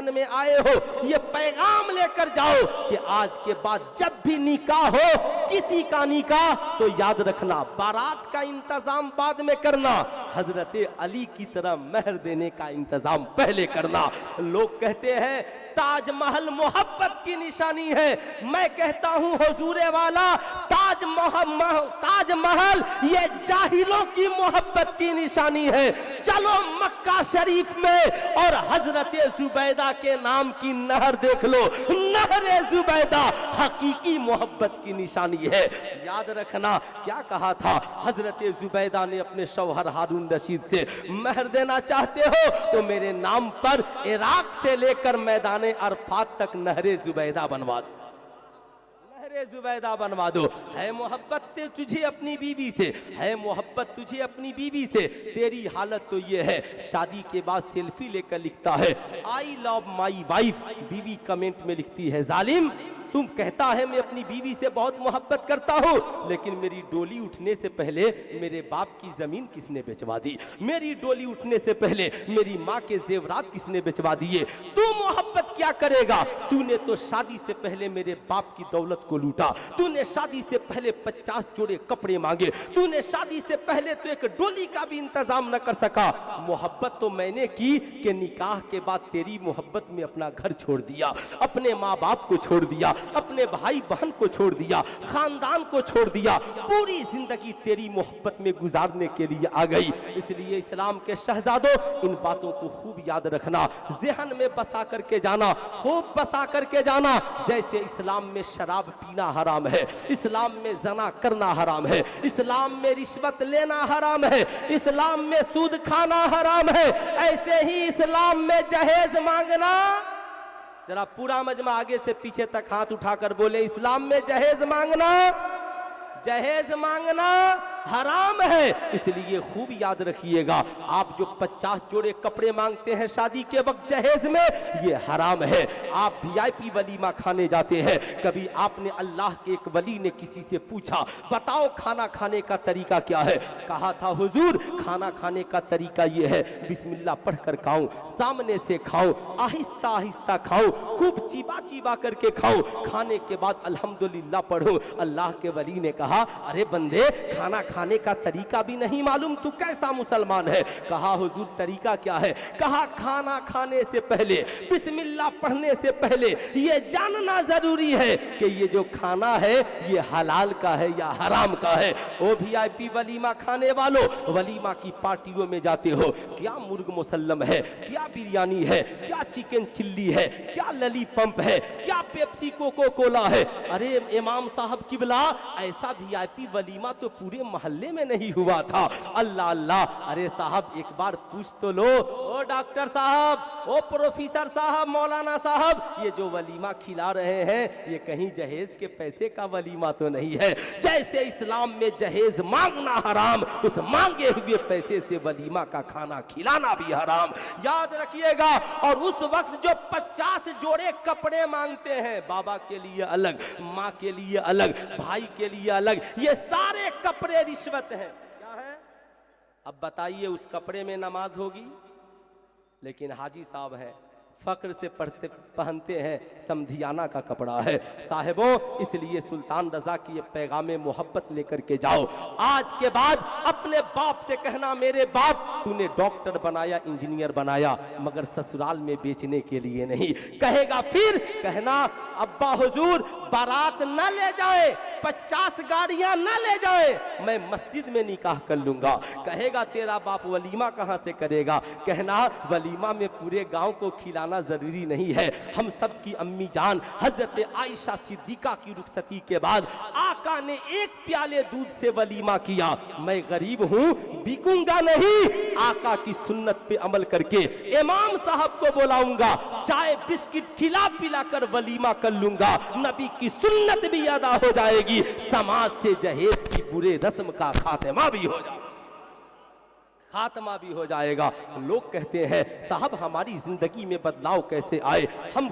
وطن میں آئے ہو یہ پیغام لے کر جاؤ کہ آج کے بعد جب بھی نکاح ہو کسی کا نکاح تو یاد رکھنا بارات کا انتظام بعد میں کرنا، حضرت علی کی طرح مہر دینے کا انتظام پہلے کرنا۔ لوگ کہتے ہیں تاج محل محبت کی نشانی ہے، میں کہتا ہوں حضور والا تاج محل یہ جاہلوں کی محبت کی نشانی ہے۔ چلو مکہ شریف میں اور حضرت زبیدہ کے نام کی نہر دیکھ لو، نہر زبیدہ حقیقی محبت کی نشانی ہے۔ یاد رکھنا کیا کہا تھا حضرت زبیدہ نے اپنے شوہر ہارون رشید سے، مہر دینا چاہتے ہو تو میرے نام پر عراق سے لے کر میدان عرفات تک نہر زبیدہ بنوا دو، نہر زبیدہ بنوا دو۔ ہے محبت تجھے اپنی بیوی سے، ہے محبت تجھے اپنی بیوی سے، تیری حالت تو یہ ہے شادی کے بعد سیلفی لے کر لکھتا ہے آئی لو مائی وائف، بیوی کمنٹ میں لکھتی ہے ظالم تم کہتا ہے میں اپنی بیوی سے بہت محبت کرتا ہوں، لیکن میری ڈولی اٹھنے سے پہلے میرے باپ کی زمین کس نے بیچوا دی، میری ڈولی اٹھنے سے پہلے میری ماں کے زیورات کس نے بیچوا دیے، تو محبت کیا کرے گا؟ تو نے تو شادی سے پہلے میرے باپ کی دولت کو لوٹا، تو نے شادی سے پہلے 50 جوڑے کپڑے مانگے، تو نے شادی سے پہلے تو ایک ڈولی کا بھی انتظام نہ کر سکا۔ محبت تو میں نے کی کہ نکاح کے بعد تیری محبت میں اپنا گھر چھوڑ دیا، اپنے ماں باپ کو چھوڑ دیا، اپنے بھائی بہن کو چھوڑ دیا، خاندان کو چھوڑ دیا، پوری زندگی تیری محبت میں گزارنے کے لیے آ گئی۔ اس لیے اسلام کے شہزادوں ان باتوں کو خوب یاد رکھنا، ذہن میں بسا کر کے جانا، خوب بسا کر کے جانا۔ جیسے اسلام میں شراب پینا حرام ہے، اسلام میں زنا کرنا حرام ہے، اسلام میں رشوت لینا حرام ہے، اسلام میں سود کھانا حرام ہے، ایسے ہی اسلام میں جہیز مانگنا، ذرا پورا مجمع آگے سے پیچھے تک ہاتھ اٹھا کر بولے اسلام میں جہیز مانگنا حرام ہے۔ اس لیے خوب یاد رکھیے گا آپ جو 50 جوڑے کپڑے مانگتے ہیں شادی کے وقت جہیز میں یہ حرام ہے۔ آپ وی آئی پی ولیمہ کھانے جاتے ہیں، کبھی آپ نے اللہ کے ایک ولی نے کسی سے پوچھا بتاؤ کھانا کھانے کا طریقہ کیا ہے؟ کہا تھا حضور کھانا کھانے کا طریقہ یہ ہے بسم اللہ پڑھ کر کھاؤں، سامنے سے کھاؤں، آہستہ آہستہ کھاؤں، خوب چیبا چیبا کر کے کھاؤں، کھانے کے بعد الحمدللہ پڑھو۔ اللہ کے ولی نے کہا ارے بندے کھانا کھانے کا طریقہ بھی نہیں معلوم تو کیسا مسلمان ہے؟ کہا حضور طریقہ کیا ہے؟ کہا کھانا کھانے سے پہلے بسم اللہ پڑھنے سے پہلے یہ جاننا ضروری ہے کہ یہ جو کھانا ہے یہ حلال کا ہے یا حرام کا ہے۔ او وی آئی پی ولیمہ کھانے والوں، ولیمہ کی پارٹیوں میں جاتے ہو، کیا مرغ مسلم ہے، کیا بریانی ہے، کیا چکن چلی ہے، کیا للی پمپ ہے، کیا پیپسی کوکو کولا ہے؟ ارے امام صاحب قبلہ ایسا وی آئی پی ولیمہ تو پورے محلے میں نہیں ہوا تھا۔ اللہ اللہ، ارے صاحب ایک بار پوچھ تو لو، او ڈاکٹر صاحب، او پروفیسر صاحب، مولانا صاحب، یہ جو ولیمہ کھلا رہے ہیں یہ کہیں جہیز کے پیسے کا ولیمہ تو نہیں ہے؟ جیسے اسلام میں جہیز مانگنا حرام، اس مانگے ہوئے پیسے سے ولیمہ کا کھانا کھلانا بھی حرام۔ یاد رکھیے گا۔ اور اس وقت جو 50 جوڑے کپڑے مانگتے ہیں، بابا کے لیے الگ، ماں کے لیے الگ، بھائی کے لیے الگ، یہ سارے کپڑے رشوت ہیں۔ کیا ہے؟ اب بتائیے اس کپڑے میں نماز ہوگی؟ لیکن حاجی صاحب ہیں فخر سے پہنتے ہیں، سمدھیانہ کا کپڑا ہے۔ صاحبوں اس لیے سلطان رضا کی یہ پیغام محبت لے کر کے جاؤ۔ آج کے بعد اپنے باپ سے کہنا میرے باپ تو نے ڈاکٹر بنایا، انجینئر بنایا، مگر سسرال میں بیچنے کے لیے نہیں۔ کہے گا پھر کہنا ابا حضور بارات نہ لے جائے، 50 گاڑیاں نہ لے جائے، میں مسجد میں نکاح کر لوں گا۔ کہے گا تیرا باپ ولیمہ کہاں سے کرے گا؟ کہنا ولیمہ میں پورے گاؤں کو کھلانا ضروری نہیں ہے۔ ہم سب کی امی جان حضرت عائشہ صدیقہ کی رخصتی کے بعد آقا نے ایک پیالے دودھ سے ولیمہ کیا۔ میں غریب ہوں بکوں گا نہیں، آقا کی سنت پہ عمل کر کے امام صاحب کو بلاؤں گا، چائے بسکٹ کھلا پلا کر ولیمہ کر لوں گا، نبی کی سنت بھی ادا ہو جائے گی، سماج سے جہیز کی برے رسم کا خاتمہ بھی ہو جائے گا، خاتمہ بھی ہو جائے گا۔ لوگ کہتے ہیں صاحب ہماری زندگی میں بدلاؤ کیسے آئے؟ ہم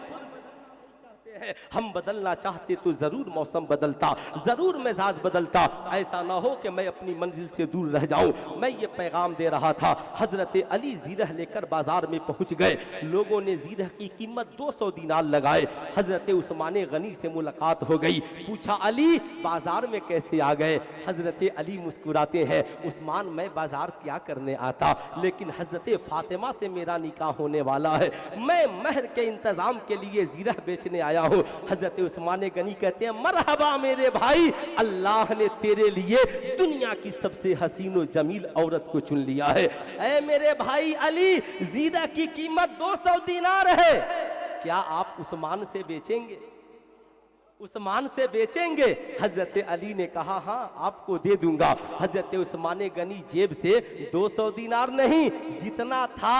हैं हम बदलना चाहते तो जरूर मौसम बदलता, जरूर मिजाज बदलता, ऐसा ना हो कि मैं अपनी मंजिल से दूर रह जाऊं। मैं ये पैगाम दे रहा था। हजरत अली जीरह लेकर बाजार में पहुंच गए। लोगों ने जीरह की कीमत 200 दीनार लगाए। हजरत उस्मान गनी से मुलाकात हो गई। पूछा अली बाजार में कैसे आ गए? हजरत अली मुस्कुराते हैं, उस्मान मैं बाजार क्या करने आता, लेकिन हजरत फातिमा से मेरा निकाह होने वाला है, मैं महर के इंतजाम के लिए जीरह बेचने आया हूँ। हजरत उस्मान गनी कहते हैं मरहबा मेरे भाई, अल्लाह ने तेरे लिए दुनिया की सबसे हसीन और जमील औरत को चुन लिया है। ऐ मेरे भाई अली, जीरह की कीमत 200 दीनार है, क्या आप उस्मान से बेचेंगे? उस्मान से बेचेंगे? हजरत अली ने कहा हाँ आपको दे दूंगा। हजरत उस्मान गनी जेब से 200 दीनार नहीं, जितना था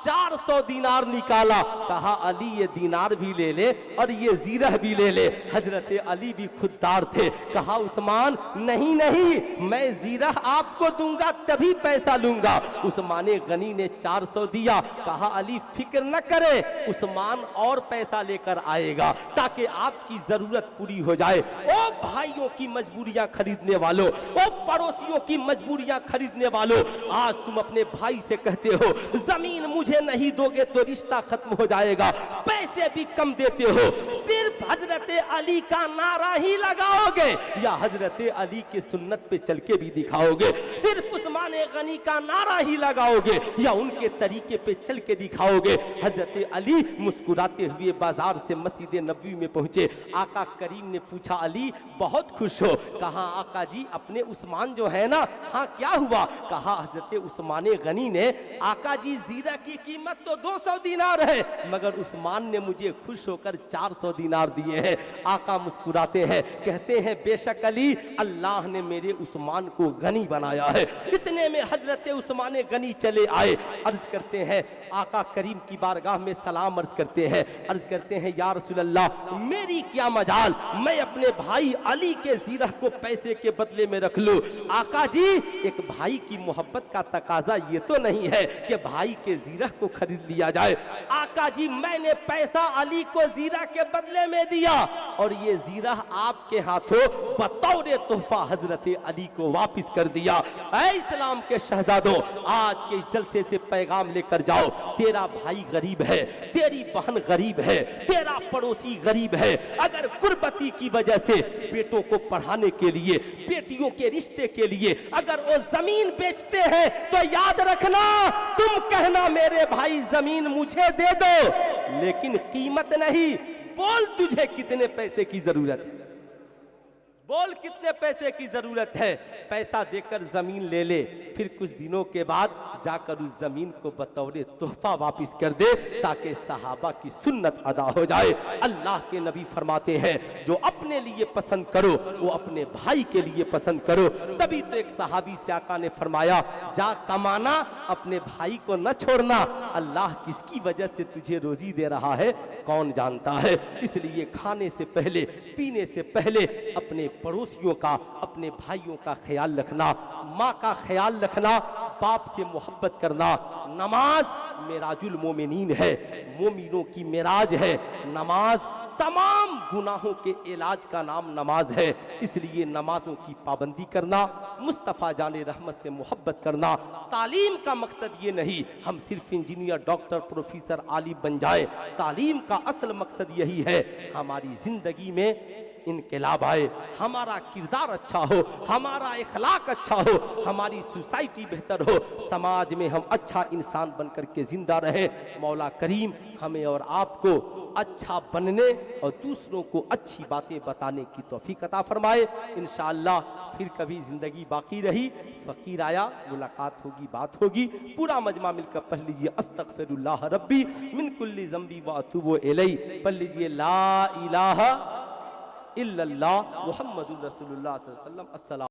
400 दीनार निकाला। कहा अली ये दीनार भी ले ले और ये जीरह भी ले ले। हजरत अली भी खुददार थे। कहा उस्मान नहीं नहीं, मैं जीरह आपको दूंगा तभी पैसा लूंगा। उस्मान गनी ने 400 दिया। कहा अली फिक्र न करे, उस्मान और पैसा लेकर आएगा ताकि आपकी जरूरत पूरी हो जाए। ओ भाइयों की मजबूरियां खरीदने वालों, ओ पड़ोसियों की मजबूरियां खरीदने वालों, आज तुम अपने भाई से कहते हो जमीन मुझे नहीं दोगे तो रिश्ता खत्म हो जाएगा, पैसे भी कम देते हो, सिर्फ हजरत अली का नारा ही लगाओगे या हजरत अली के सुन्नत पे चल के भी दिखाओगे? सिर्फ उस्मान गनी का नारा ही लगाओगे या उनके तरीके पे चल के दिखाओगे? हजरत अली मुस्कुराते हुए बाजार से मस्जिद नबवी में पहुंचे। आका करीम ने पूछा अली बहुत खुश हो? कहा आका जी अपने उस्मान जो है ना, हाँ क्या हुआ? कहा हजरत उस्मान गनी ने, आका जी जीरा की कीमत तो 200 दीनार है मगर उस्मान ने मुझे खुश होकर 400 दीनार दिए हैं। आका मुस्कुराते हैं, कहते हैं बेशक अली, अल्लाह ने मेरे उस्मान को गनी बनाया है। इतने में हजरत उस्मान गनी चले आए। अर्ज करते हैं आका करीम की बारगाह में सलाम अर्ज करते हैं। अर्ज करते हैं या रसूल अल्लाह मेरी क्या मजाल, मैं अपने भाई अली के जीरह को पैसे के बदले में रख लूं। आका जी एक भाई की मोहब्बत का तकाजा ये तो नहीं है कि भाई के जीरह को खरीद लिया जाए। आका जी मैंने पैसा अली को जीरह के बदले में दिया और ये जीरह आपके हाथों बतौर तोहफा हजरत अली को वापस कर दिया। ऐ इस्लाम के शहजादों, आज के जलसे से पैगाम लेकर जाओ, तेरा भाई गरीब है, तेरी बहन गरीब है, तेरा पड़ोसी गरीब है। अगर गुर्बती की वजह से बेटों को पढ़ाने के लिए, बेटियों के रिश्ते के लिए अगर वो जमीन बेचते हैं तो याद रखना, तुम कहना मेरे भाई जमीन मुझे दे दो लेकिन कीमत नहीं। बोल तुझे कितने पैसे की जरूरत है, बोल कितने पैसे की जरूरत है, पैसा देकर जमीन ले ले, फिर कुछ दिनों के बाद जाकर उस जमीन को बतौर तोहफा वापस कर दे ताकि सहाबा की सुन्नत अदा हो जाए। अल्लाह के नबी फरमाते हैं जो अपने लिए पसंद करो वो अपने भाई के लिए पसंद करो। तभी तो एक सहाबी से आका ने फरमाया जा कमाना, अपने भाई को न छोड़ना, अल्लाह किसकी वजह से तुझे रोजी दे रहा है कौन जानता है। इसलिए खाने से पहले, पीने से पहले अपने पड़ोसियों का, अपने भाइयों का ख्याल रखना, माँ का ख्याल रखना, बाप से मोहब्बत करना। नमाज मेराजुल मोमिनीन है, मोमिनों की मेराज है नमाज। तमाम गुनाहों के इलाज का नाम नमाज है, इसलिए नमाजों की पाबंदी करना, मुस्तफ़ा जाने रहमत से मोहब्बत करना। तालीम का मकसद ये नहीं हम सिर्फ इंजीनियर, डॉक्टर, प्रोफेसर, आलिम बन जाए। तालीम का असल मकसद यही है हमारी जिंदगी में इनकलाब आए, हमारा किरदार अच्छा हो, हमारा इखलाक अच्छा हो, हमारी सोसाइटी बेहतर हो, समाज में हम अच्छा इंसान बनकर के जिंदा रहे। मौला करीम हमें और आपको अच्छा बनने और दूसरों को अच्छी बातें बताने की तौफीक अता फरमाए। इंशाअल्लाह फिर कभी जिंदगी बाकी रही, फकीर आया, मुलाकात होगी, बात होगी। पूरा मजमा मिलकर पढ़ लीजिए अस्तगफिरुल्लाह रब्बी मिन कुल्ली ज़ंबी व अतूबु इलैहि। पढ़ लीजिए ला इलाहा इल्लल्लाह मुहम्मदुर रसूलुल्लाह सल्लल्लाहु अलैहि वसल्लम। अस्सलाम।